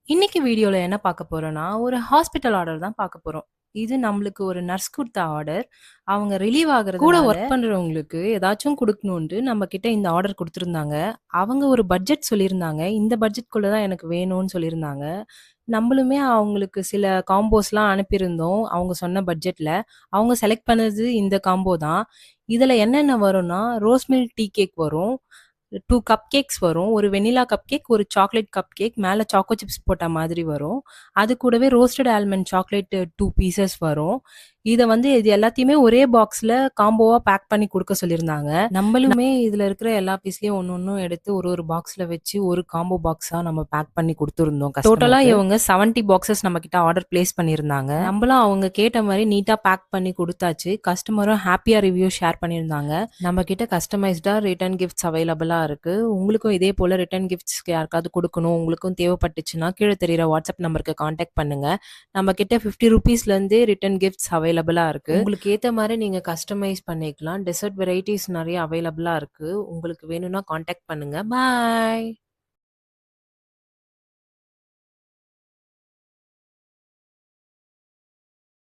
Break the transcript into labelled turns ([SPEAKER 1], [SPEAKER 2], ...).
[SPEAKER 1] இன்னைக்கு வீடியோல என்ன பார்க்க போறோம்னா, ஒரு ஹாஸ்பிட்டல் ஆர்டர் தான் பார்க்க போறோம். இது நம்மளுக்கு ஒரு நர்ஸ் குடுத்த ஆர்டர். அவங்க ரிலீவ் ஆகுறதுனால கூட வொர்க் பண்றவங்களுக்கு ஏதாச்சும் குடுக்கணுன்ட்டு நம்ம கிட்ட இந்த ஆர்டர் குடுத்துருந்தாங்க. அவங்க ஒரு பட்ஜெட் சொல்லியிருந்தாங்க. இந்த பட்ஜெட்குள்ள தான் எனக்கு வேணும்னு சொல்லியிருந்தாங்க. நம்மளுமே அவங்களுக்கு சில காம்போஸ்லாம் அனுப்பியிருந்தோம். அவங்க சொன்ன பட்ஜெட்ல. அவங்க செலக்ட் பண்ணது இந்த காம்போ தான். இதுல என்னென்ன வரும்னா, ரோஸ் மில்க் டீ கேக் வரும். 2 கப் கேக்ஸ் வரும். ஒரு வெண்ணிலா கப் கேக், ஒரு சாக்லேட் கப் கேக், மேல சாக்கோ சிப்ஸ் போட்ட மாதிரி வரும். அது கூடவே ரோஸ்டட் ஆல்மண்ட் சாக்லேட் 2 பீசஸ் வரும். இது எல்லாத்தையுமே ஒரே பாக்ஸ்ல காம்போவா பேக் பண்ணி குடுக்க சொல்லியிருந்தாங்க. நம்மளுமே இதுல இருக்கிற எல்லா பீஸ்லயும் ஒண்ணும் எடுத்து ஒரு ஒரு பாக்ஸ்ல வச்சு ஒரு காம்போ பாக்ஸா நம்ம பேக் பண்ணி குடுத்துருந்தோம் டோட்டலா கஸ்டமருக்கு. இவங்க 70 பாக்ஸஸ் நம்ம கிட்ட ஆர்டர் பிளேஸ் பண்ணியிருந்தாங்க. நம்மளும் அவங்க கேட்ட மாரி நீட்டா பேக் பண்ணி குடுத்தாச்சு. கஸ்டமரும் ஹேப்பியா ரிவ்யூ ஷேர் பண்ணியிருந்தாங்க. நம்ம கிட்ட கஸ்டமைஸ்டா ரிட்டர்ன் கிஃப்ட்ஸ் அவைலபிளா இருக்கு. உங்களுக்கும் இதே போல ரிட்டர்ன் கிஃப்ட்ஸ் யாருக்காவது குடுக்கணும், உங்களுக்கும் தேவைப்பட்டுச்சுன்னா கீழ தெரியிற வாட்ஸ்அப் நம்பருக்கு கான்டாக்ட் பண்ணுங்க. நம்ம கிட்ட ₹50 ரிட்டர்ன் கிஃப்ட்ஸ் அவைலபிளா இருக்கு. உங்களுக்கு ஏத்த மாரி நீங்க கஸ்டமைஸ் பண்ணிக்கலாம். டெசர்ட் வெரைட்டீஸ் நெறைய அவைலபிளா இருக்கு. உங்களுக்கு வேணும்னா கான்டாக்ட் பண்ணுங்க. பாய்.